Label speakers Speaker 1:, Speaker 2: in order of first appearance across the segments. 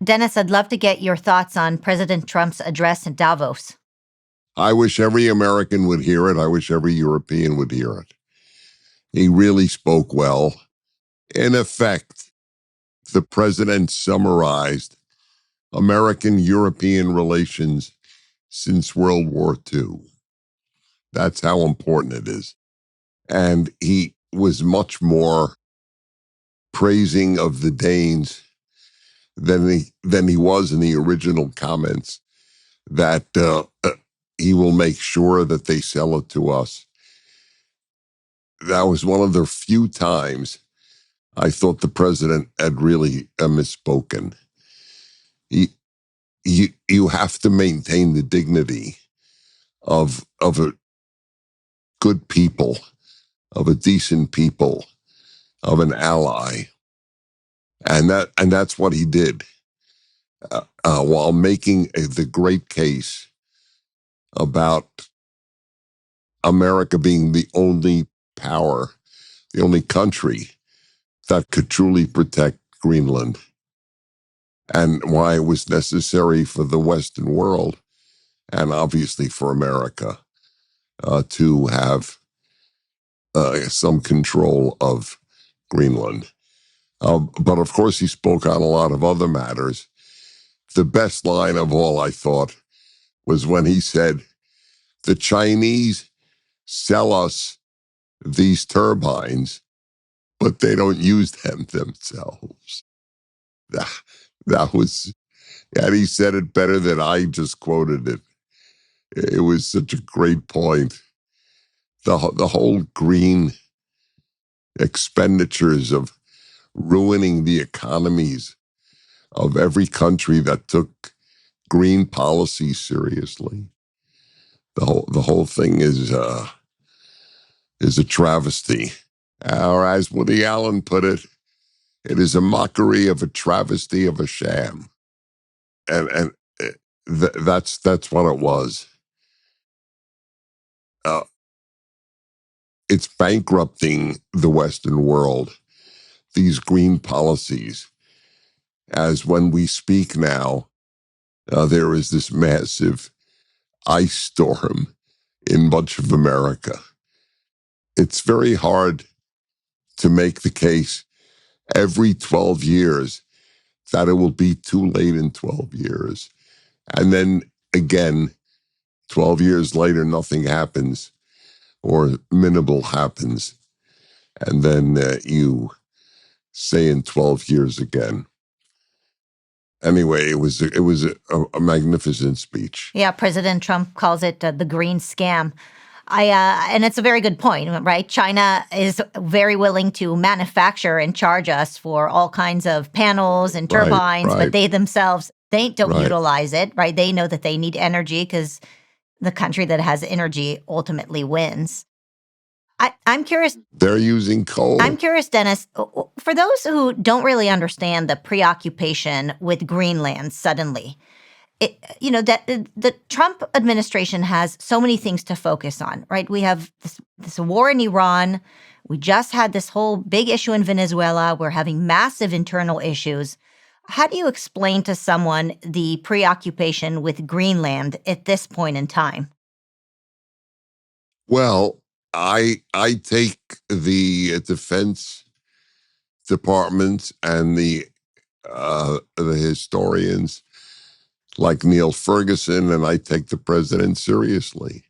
Speaker 1: Dennis, I'd love to get your thoughts on President Trump's address in Davos.
Speaker 2: I wish every American would hear it. I wish every European would hear it. He really spoke well. In effect, the president summarized American-European relations since World War II. That's how important it is. And he was much more praising of the Danes than he was in the original comments that he will make sure that they sell it to us. That was one of the few times I thought the president had really misspoken. You have to maintain the dignity of a good people, of a decent people, of an ally, and that's what he did while making the great case about America being the only power, the only country that could truly protect Greenland, and why it was necessary for the Western world, and obviously for America, to have some control of Greenland. But of course, he spoke on a lot of other matters. The best line of all, I thought, was when he said, the Chinese sell us these turbines, but they don't use them themselves. That was, and he said it better than I just quoted it. It was such a great point. The whole green expenditures of ruining the economies of every country that took green policy seriously. The whole thing is a travesty. Or as Woody Allen put it, it is a mockery of a travesty of a sham. And that's what it was. It's bankrupting the Western world, these green policies. As when we speak now, there is this massive ice storm in much of America. It's very hard to make the case every 12 years that it will be too late in 12 years. And then again, 12 years later, nothing happens or minimal happens. And then you say in 12 years again. Anyway, it was a magnificent speech.
Speaker 1: Yeah, President Trump calls it the green scam. And it's a very good point, right? China is very willing to manufacture and charge us for all kinds of panels and turbines,
Speaker 2: right.
Speaker 1: But they themselves, they don't
Speaker 2: Right.
Speaker 1: utilize it, right? They know that they need energy because the country that has energy ultimately wins. I'm curious.
Speaker 2: They're using coal.
Speaker 1: I'm curious, Dennis, for those who don't really understand the preoccupation with Greenland suddenly, that the Trump administration has so many things to focus on, right? We have this war in Iran. We just had this whole big issue in Venezuela. We're having massive internal issues. How do you explain to someone the preoccupation with Greenland at this point in time?
Speaker 2: Well, I take the Defense Department and the historians like Neil Ferguson, and I take the president seriously.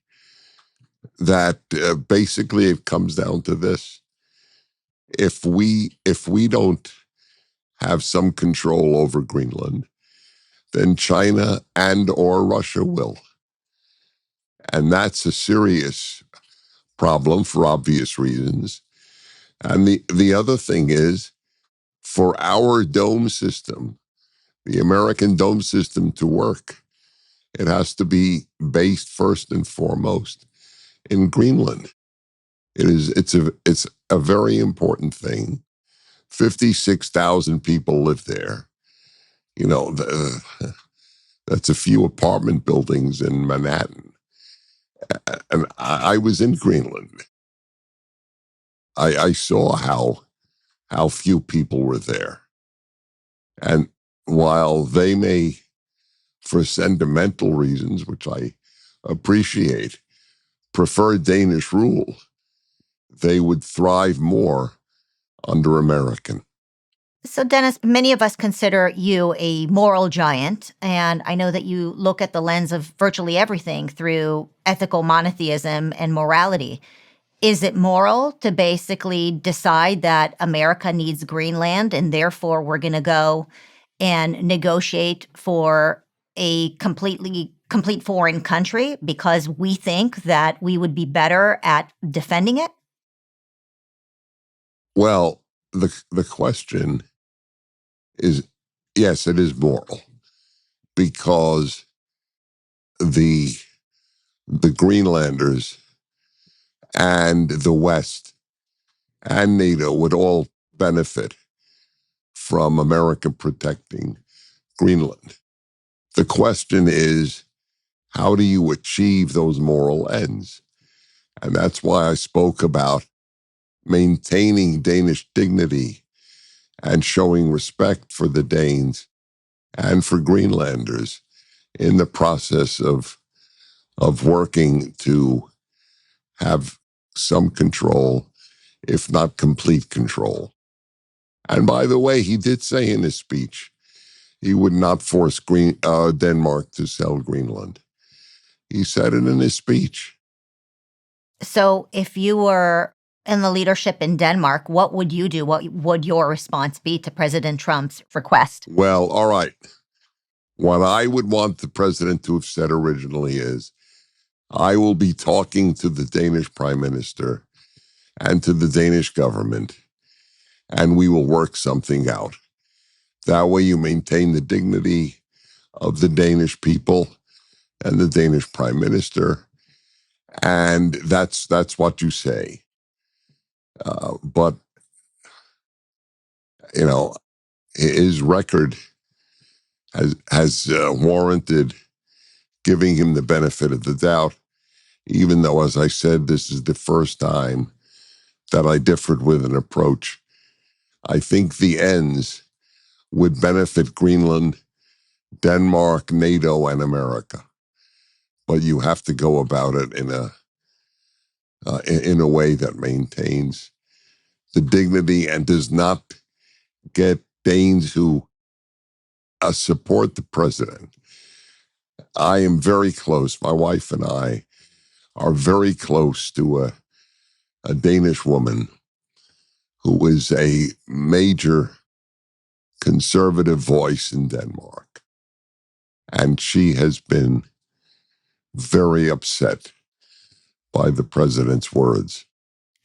Speaker 2: That basically it comes down to this: if we don't have some control over Greenland, then China and or Russia will, and that's a serious problem for obvious reasons. And the other thing is, for our dome system, the American dome system to work, it has to be based first and foremost in Greenland. It's a very important thing. 56,000 people live there. That's a few apartment buildings in Manhattan. And I was in Greenland. I saw how few people were there. And while they may, for sentimental reasons, which I appreciate, prefer Danish rule, they would thrive more under American.
Speaker 1: So, Dennis, many of us consider you a moral giant, and I know that you look at the lens of virtually everything through ethical monotheism and morality. Is it moral to basically decide that America needs Greenland and therefore we're going to go and negotiate for a complete foreign country because we think that we would be better at defending it?
Speaker 2: Well, the question is, yes, it is moral, because the Greenlanders and the West and NATO would all benefit from America protecting Greenland. The question is, how do you achieve those moral ends? And that's why I spoke about maintaining Danish dignity and showing respect for the Danes and for Greenlanders in the process of working to have some control, if not complete control. And by the way, he did say in his speech he would not force Denmark to sell Greenland. He said it in his speech.
Speaker 1: So, if you were in the leadership in Denmark, what would you do? What would your response be to President Trump's request?
Speaker 2: Well, all right. What I would want the president to have said originally is, I will be talking to the Danish prime minister and to the Danish government, and we will work something out. That way you maintain the dignity of the Danish people and the Danish prime minister, and that's what you say. But, you know, his record has warranted giving him the benefit of the doubt, even though, as I said, this is the first time that I differed with an approach. I think the ends would benefit Greenland, Denmark, NATO, and America. But you have to go about it in a way that maintains the dignity and does not get Danes who support the president. I am very close. My wife and I are very close to a Danish woman who is a major conservative voice in Denmark. And she has been very upset by the president's words.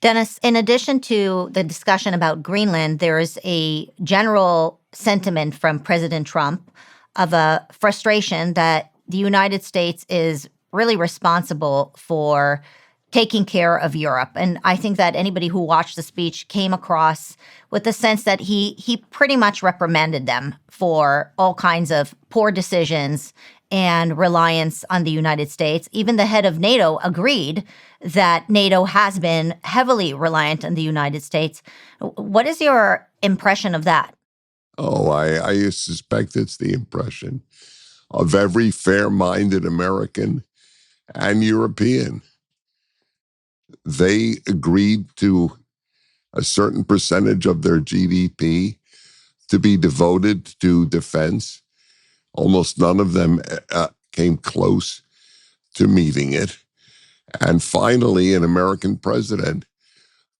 Speaker 1: Dennis, in addition to the discussion about Greenland, there is a general sentiment from President Trump of a frustration that the United States is really responsible for taking care of Europe. And I think that anybody who watched the speech came across with the sense that he pretty much reprimanded them for all kinds of poor decisions and reliance on the United States. Even the head of NATO agreed that NATO has been heavily reliant on the United States. What is your impression of that?
Speaker 2: Oh, I suspect it's the impression of every fair-minded American and European. They agreed to a certain percentage of their GDP to be devoted to defense. Almost none of them came close to meeting it. And finally, an American president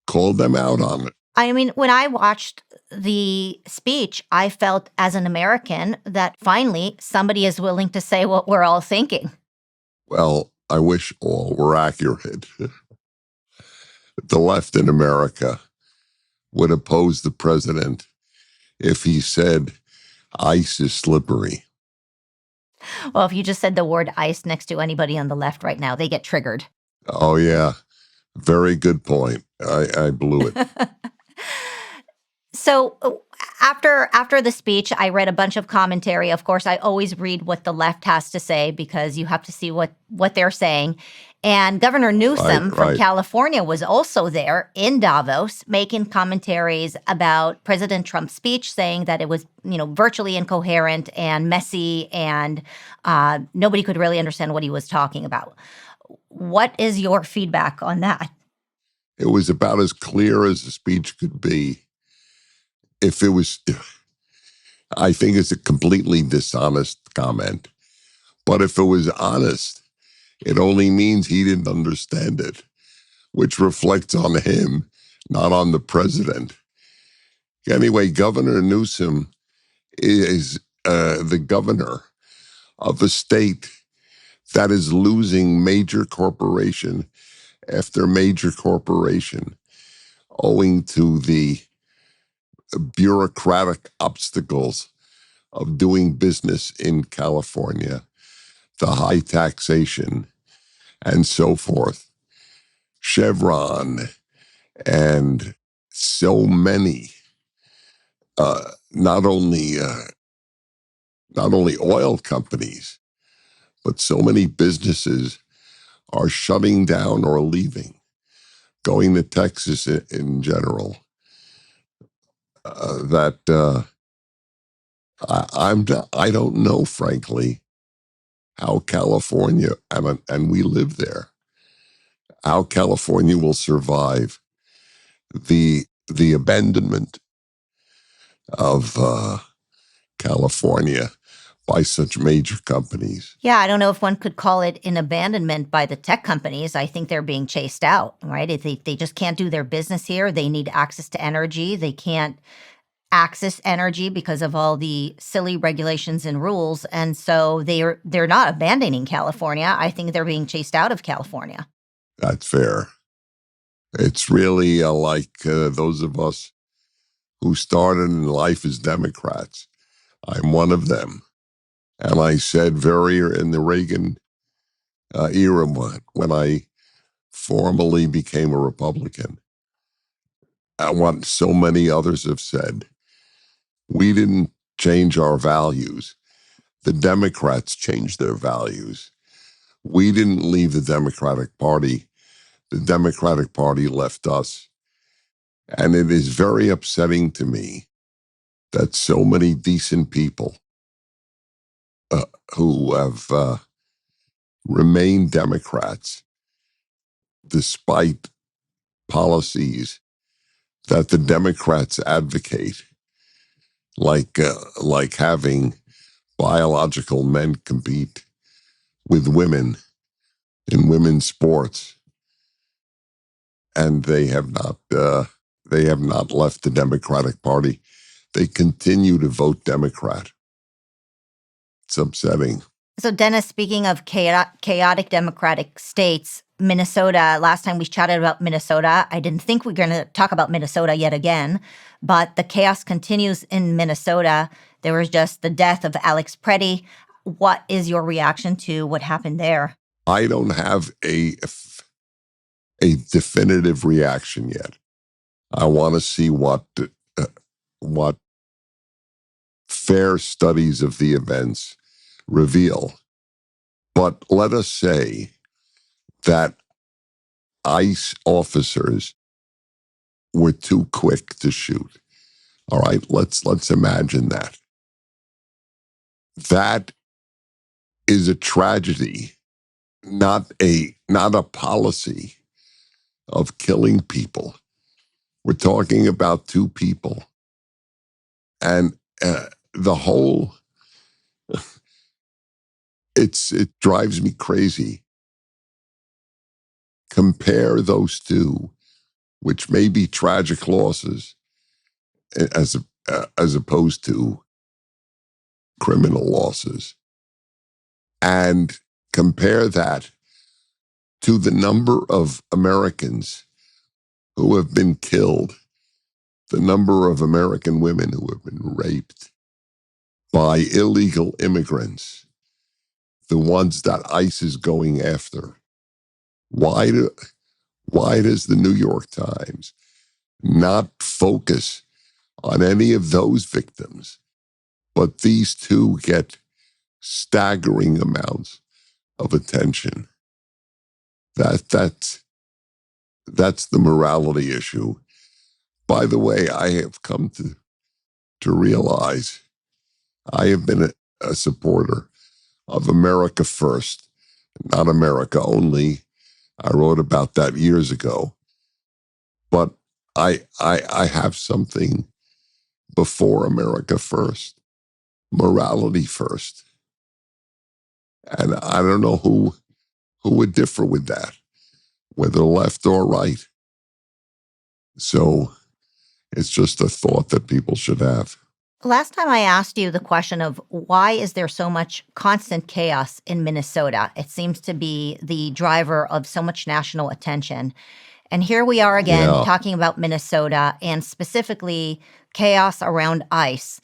Speaker 2: called them out on it.
Speaker 1: I mean, when I watched the speech, I felt as an American that finally somebody is willing to say what we're all thinking.
Speaker 2: Well, I wish all were accurate. The left in America would oppose the president if he said ice is slippery.
Speaker 1: Well, if you just said the word ice next to anybody on the left right now, they get triggered.
Speaker 2: Oh, yeah. Very good point. I blew it.
Speaker 1: So, after the speech, I read a bunch of commentary. Of course, I always read what the left has to say because you have to see what they're saying. And Governor Newsom from
Speaker 2: Right.
Speaker 1: California was also there in Davos making commentaries about President Trump's speech, saying that it was, virtually incoherent and messy, and nobody could really understand what he was talking about. What is your feedback on that?
Speaker 2: It was about as clear as a speech could be. I think it's a completely dishonest comment. But if it was honest, it only means he didn't understand it, which reflects on him, not on the president. Anyway, Governor Newsom is the governor of a state that is losing major corporation after major corporation owing to the bureaucratic obstacles of doing business in California, the high taxation, and so forth. Chevron and so many, not only oil companies, but so many businesses are shutting down or leaving, going to Texas in general. I don't know, frankly, how California, and we live there, how California will survive the abandonment of California by such major companies.
Speaker 1: Yeah, I don't know if one could call it an abandonment by the tech companies. I think they're being chased out, right? They just can't do their business here. They need access to energy. They can't access energy because of all the silly regulations and rules. And so they're not abandoning California. I think they're being chased out of California.
Speaker 2: That's fair. It's really like those of us who started in life as Democrats. I'm one of them. And I said very in the Reagan era when I formally became a Republican, and what so many others have said, we didn't change our values. The Democrats changed their values. We didn't leave the Democratic Party. The Democratic Party left us. And it is very upsetting to me that so many decent people who have remained Democrats despite policies that the Democrats advocate, like having biological men compete with women in women's sports, and they have not left the Democratic Party. They continue to vote Democrat. It's upsetting.
Speaker 1: So, Dennis, speaking of chaotic Democratic states, Minnesota, last time we chatted about Minnesota, I didn't think we were going to talk about Minnesota yet again, but the chaos continues in Minnesota. There was just the death of Alex Pretti. What is your reaction to what happened there?
Speaker 2: I don't have a definitive reaction yet. I want to see what fair studies of the events reveal. But let us say that ICE officers were too quick to shoot. All right, let's imagine that. That is a tragedy, not a policy of killing people. We're talking about two people, and the whole it drives me crazy. Compare those two, which may be tragic losses, as opposed to criminal losses, and compare that to the number of Americans who have been killed, the number of American women who have been raped by illegal immigrants, the ones that ICE is going after. Why does the New York Times not focus on any of those victims. But these two get staggering amounts of attention. That's the morality issue. By the way, I have come to realize I have been a supporter of America First, not America Only. I wrote about that years ago. But I have something before America First, morality first. And I don't know who would differ with that, whether left or right. So it's just a thought that people should have.
Speaker 1: Last time I asked you the question of why is there so much constant chaos in Minnesota? It seems to be the driver of so much national attention. And here we are again
Speaker 2: Yeah.
Speaker 1: talking about Minnesota and specifically chaos around ICE.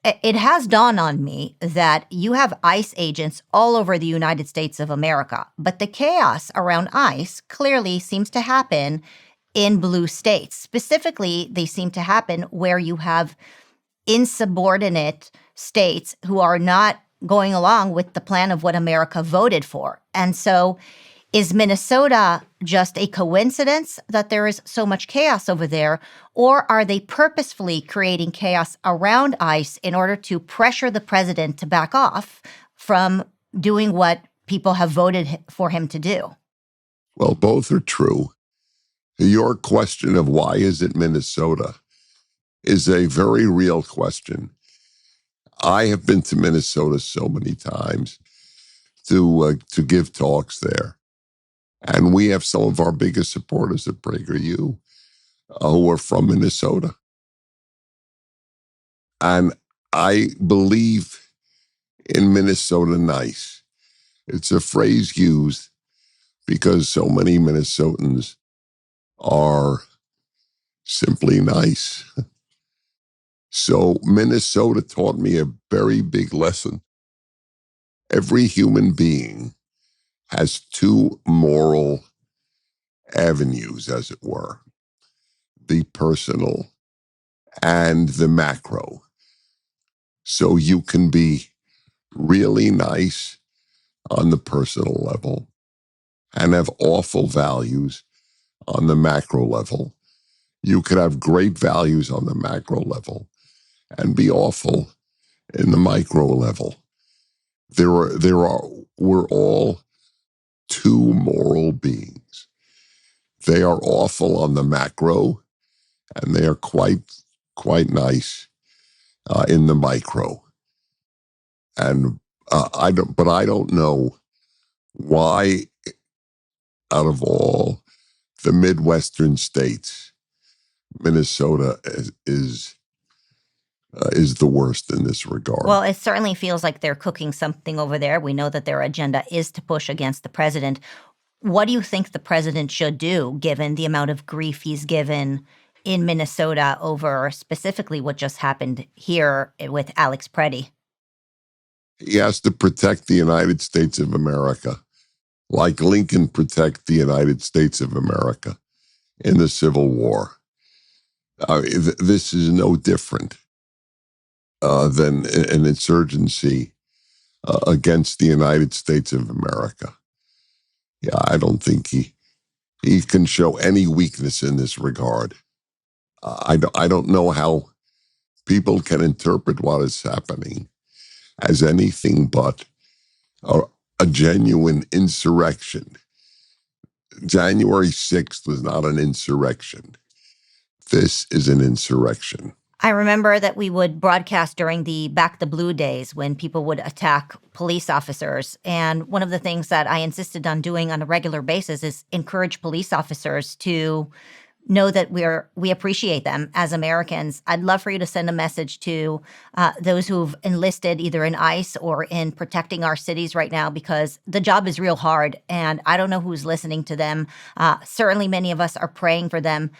Speaker 1: It has dawned on me that you have ICE agents all over the United States of America, but the chaos around ICE clearly seems to happen in blue states. Specifically, they seem to happen where you have insubordinate states who are not going along with the plan of what America voted for. And so is Minnesota just a coincidence that there is so much chaos over there, or are they purposefully creating chaos around ICE in order to pressure the president to back off from doing what people have voted for him to do?
Speaker 2: Well, both are true. Your question of why is it Minnesota is a very real question. I have been to Minnesota so many times to give talks there. And we have some of our biggest supporters at PragerU who are from Minnesota. And I believe in Minnesota nice. It's a phrase used because so many Minnesotans are simply nice. So Minnesota taught me a very big lesson. Every human being has two moral avenues, as it were, the personal and the macro. So you can be really nice on the personal level and have awful values on the macro level. You could have great values on the macro level and be awful in the micro level. We're all two moral beings. They are awful on the macro, and they are quite nice in the micro. And I don't know why, out of all the Midwestern states, Minnesota is the worst in this regard.
Speaker 1: Well, it certainly feels like they're cooking something over there. We know that their agenda is to push against the president. What do you think the president should do, given the amount of grief he's given in Minnesota over specifically what just happened here with Alex Pretti?
Speaker 2: He has to protect the United States of America, like Lincoln protected the United States of America in the Civil War. This is no different than an insurgency against the United States of America. Yeah, I don't think he can show any weakness in this regard. I don't know how people can interpret what is happening as anything but a genuine insurrection. January 6th was not an insurrection. This is an insurrection.
Speaker 1: I remember that we would broadcast during the Back the Blue days when people would attack police officers. And one of the things that I insisted on doing on a regular basis is encourage police officers to know that we appreciate them as Americans. I'd love for you to send a message to those who've enlisted either in ICE or in protecting our cities right now, because the job is real hard, and I don't know who's listening to them. Certainly many of us are praying for them.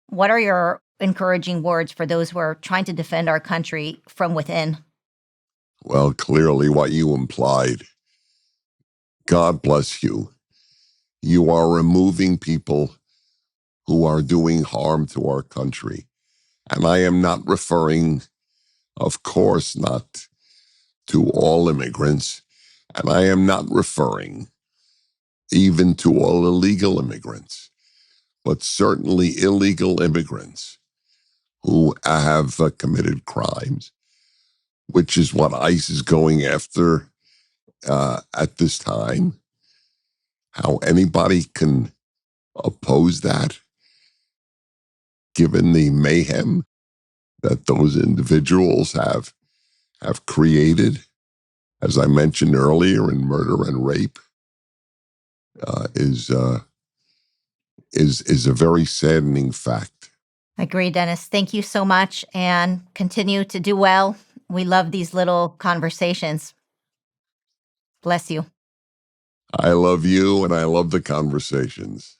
Speaker 1: What are your encouraging words for those who are trying to defend our country from within?
Speaker 2: Well, clearly what you implied. God bless you. You are removing people who are doing harm to our country And I am not referring, of course, not to all immigrants. And I am not referring even to all illegal immigrants, but certainly illegal immigrants who have committed crimes, which is what ICE is going after at this time. How anybody can oppose that, given the mayhem that those individuals have created, as I mentioned earlier, in murder and rape, is a very saddening fact.
Speaker 1: Agree, Dennis. Thank you so much, and continue to do well. We love these little conversations. Bless you.
Speaker 2: I love you, and I love the conversations.